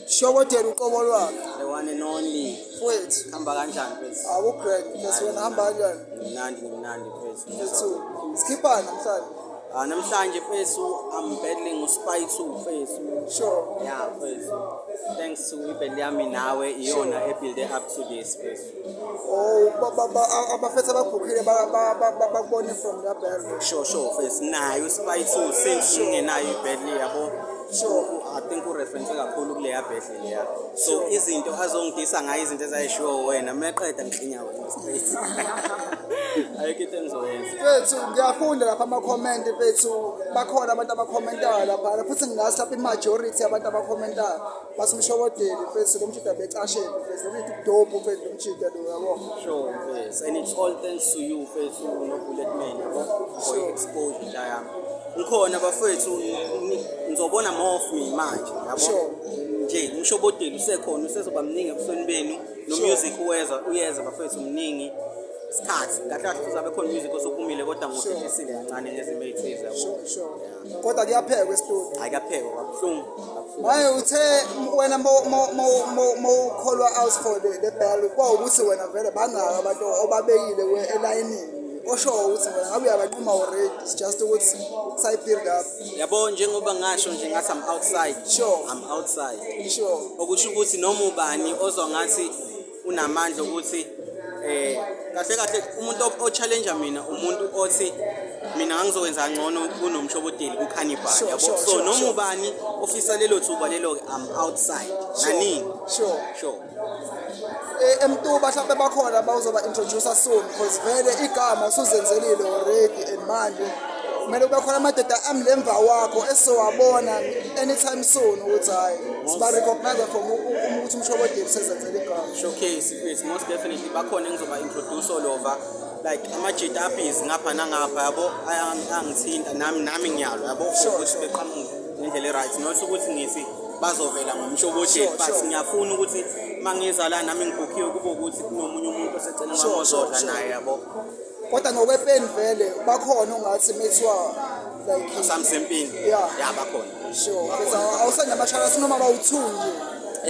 Shokotela uqobo lwakhe. The one and only. Mfowethu. Hamba kanjani mfethu? Awugrand. Mfethu wena hamba kanjani? Ngimnandi mfethu. Mfethu. Skippana namhlanje. Namhlanje mfethu I'm battling uSpy 2 mfethu. Sure. Yeah mfethu. Thanks to ibheli yami nawe iyona ebuild up to this mfethu. Oh abafethu ababhukhile bakubone from that battle. Sure mfethu. Nayo uSpy 2 since ungenayo ibheli yabo. Sure. I think ureference kakhulu kuleya battle leya. So izinto azongidisa ngayo izinto ezayishiwo wena meqeda ngiqinya wena straight. Ayikho into engizoyenza. Mfethu ngiyafunda lapha ama-comment mfethu bakhona abantu abakhomentayo lapha futhi ngingazi lapha i-majority yabantu abakhomentayo bathi umshobodeli mfethu lo mjida becashele mfethu lithi dope mfethu lo mjida lo yabo. Sure mfethu, and it's all thanks to you mfethu no Bullet Man yabo for your exposure la yami. Ngikhona bafethu ngizobona more of me manje yabo. Nje umshobodeli usekhona usezoba mningi ebusweni benu no music uyeza bafethu mningi. Isikhathi kahle kuzabe khona music osophumile kodwa ngokuhlisile kancane nezimeyithize yabo. Sure. Kodwa kuyaphekwa estudio. Ayikaphekwa kabuhlungu. Maye uthe wena mo call out for the battle kwawukuthi wena vele bangaka abantu obabekile elayinini. Osho ukuthi wena ngabe uyabaqhuma already it's just ukuthi side build up. Yabo njengoba ngasho nje ngathi I'm outside. Sure. I'm outside. Sure. Okusho ukuthi noma ubani ozwa ngathi unamandla ukuthi kahle umuntu o-challenge mina umuntu othi mina ngizokwenza ngcono kunomshobodeli kuCannibal yabo. So noma ubani ofisa lelo thuba lelo I'm outside. Nani? Sure. Emtuba mhlawumbe bakhona bawuzoba introduce soon because vele igama usuzenzelile already and manje kumele kube khona amadoda amlemva wakho esowabona anytime soon ukuthi hayi siba recognize from ukuthi umshobodeli sezenzele igama. Showcase it most definitely bakhona engizoba introduce all over like ama-jit uppies ngapha nangapha yabo angithinta nami ngiyalo yabo ukuthi beqhamuke ngendlela right not ukuthi ngithi bazovela ngomshobodeli but ngiyafuna ukuthi mangiza la nami ngibhukhiwe kube ukuthi kunomunye umuntu osecela ngamozodla naye yabo. Kodwa ngokwepeni vele bakhona ongathi methiwa like samsempini yeah bakhona. Sure. Awusanamashara sinoma bawuthunje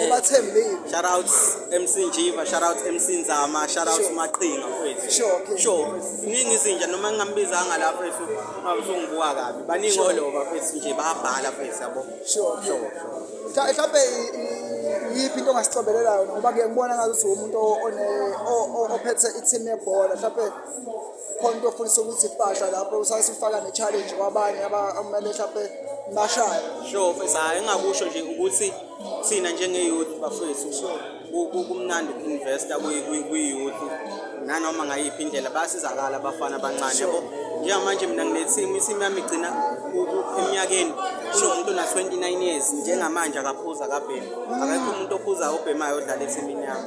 obathembile. Shout out MC Njiva, shout out MC Nzama, shout out Maqhinga mfethu. Sure. Iningi izinja noma ngingambizanga lapha mfethu ngabuzongibuka kabi. Baningi oloba mfethu nje bayabhala mfethu yabo. Sure. Mhlawumbe yiphi into ongasicobelelayo ngoba ngiyangibona ngathi umuntu ophethe i-team yebhola mhlawumbe khona into ofundisa ukuthi ifasha lapho usasifaka ne-challenge kwabanye abamele mhlawumbe bashaya. Sure mfethu hayi engakusho nje ukuthi thina njenge-youth bafethu kumnandi uku-investa kwi-youth nanoma ngayiphi indlela bayasizakala abafana abancane yabo. Njengamanje mina ngine-team yami igcina eminyakeni kunomuntu ona-29 years njengamanje akaphuza kabhema akekho umuntu ophuza obhemayo odlala ethimini yami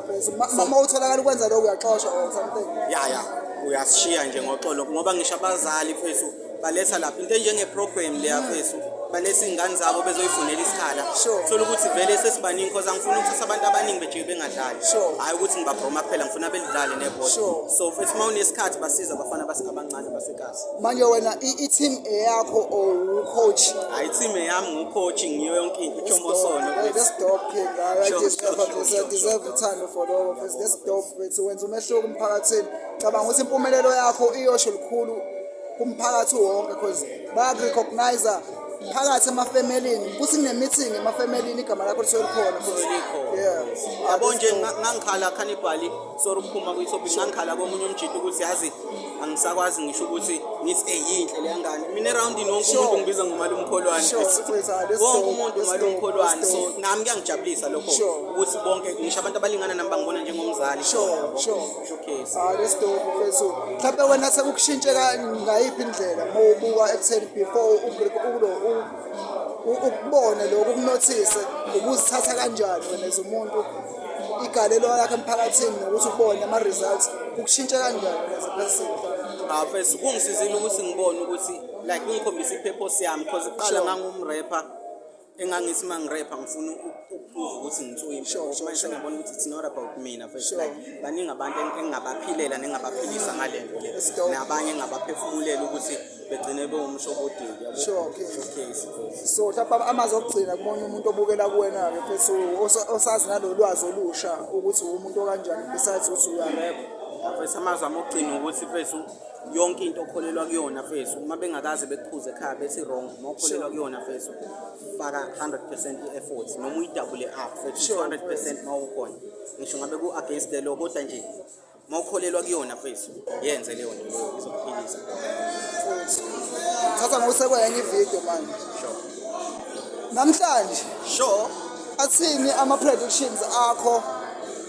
mfethu. Mama utholakala ukwenza lokho uyaxoshwa or something. Ya uyasishiya nje ngoxolo ngoba ngisho abazali mfethu baletha lapha into njenge-program leya mfethu baletha iy'ngane zabo bezoyifundela isikhala. Thola ukuthi vele sesibaningi because angifuna ukuthatha abantu abaningi bejike bengadlali hhayi ukuthi ngibabroma kuphela ngifuna belidlale nebhola. So mfethu uma unesikhathi basiza abafana abancane basekasi. Manje wena i-team eyakho or ucoach? Hayi i-team eyami ngucoach ngiyo yonke into iThomosono. That's dope king. I deserve uthando for lokho mfethu. That's dope mfethu wenza umehluko emphakathini. Cabanga ukuthi impumelelo yakho iyosho lukhulu kumphakathi wonke because bayakurecognize phakathi emafemelini futhi kune-meeting emafemelini igama lakho lisuke likhona. Yabo nje ngangikhala Cannibal sorry ukuphuma kwi-topic ngangikhala komunye umjidi ukuthi yazi angisakwazi ngisho ukuthi ngithi yinhle leya ngane mina eroundini wonke umuntu ngibiza ngumaliMkholwane wonke umuntu uMaliMkholwane so nami kuyangijabulisa lokho ukuthi bonke ngisho abantu abalingana nami bangibona njengomzali. Showcase. That's dope mfethu. Mhlawumbe wena sekukushintshe ngayiphi indlela uma ubuka ekutheni before ukubone lokho ukunothise ukuzithatha kanjani wena as umuntu igalelo lakho emphakathini nokuthi ubone ama-results ukushintsha kanjani as a person? Mfethu kungisizile ukuthi ngibone ukuthi like ngikhombisa i-purpose yami because kuqala ngangumrapper engangithi mangirapper ngifuna ukuprove ukuthi ngitsoyimsho manje ngiyabona ukuthi it's not about mina first like baningi abantu engingabaphilela nengingabaphilisa ngalento le nabanye engabaphefumulela ukuthi begcine bewumshobodeli yabo. Sure, okay. Showcase futhi. So mhlawumbe amazwi okugcina kubona umuntu obukela kuwena-ke futhi osazi nalolu lwazi olusha ukuthi umuntu okanjani besides ukuthi uyarepha. Mfethu amazwi ami okugcina ukuthi mfethu yonke into okholelwa kuyona mfethu uma bengakaze bekuphuze ekhaya bethi wrong uma ukholelwa kuyona mfethu faka 100% i-effort noma uyidouble up mfethu 200% uma ukhona ngisho ngabe ku-against the law kodwa nje uma ukholelwa kuyona mfethu yenze leyo nto leyo izokuphilisa. Futhi thatha ngokusekwenye ividiyo manje. Sure. Namhlanje Sure. athini ama-predictions akho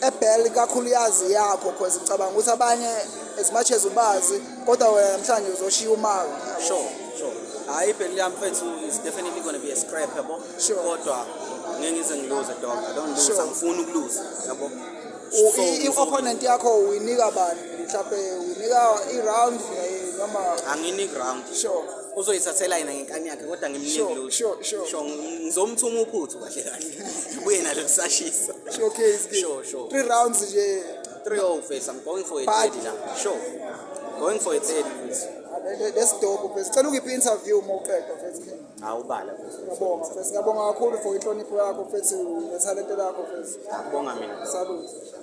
ebhel kakhulukazi yakho because ngicabanga ukuthi abanye as much as ubazi kodwa wena namhlanje uzoshiya umaka. Sure. Hayi ibheli yami mfethu is definitely going to be a scrap yabo. Sure. Kodwa ngeke ngize ngilose dog. I don't lose. Sure. Angifuni ukuluza yabo. I-opponent yakho uyinika bani mhlawumbe uyinika i-round noma Angini ground. sure Uzoyithathela yena ngenkani yakhe kodwa ngimnike lutho. Sure. Ngizomthuma uphuthu kahle kahle. Ubuye nalo kusashisa. showcase ke. Sure. 3 rounds nje 3-0 face. I'm going for a Bad. 30 now. Sure. Going for a 30 face. let's dope bese cela ungiphi interview uma uqeda mfethu. Awubala. Ngiyabonga mfethu ngiyabonga kakhulu for inhlonipho yakho mfethu netalent lakho mfethu. Ngibonga mina. Salute.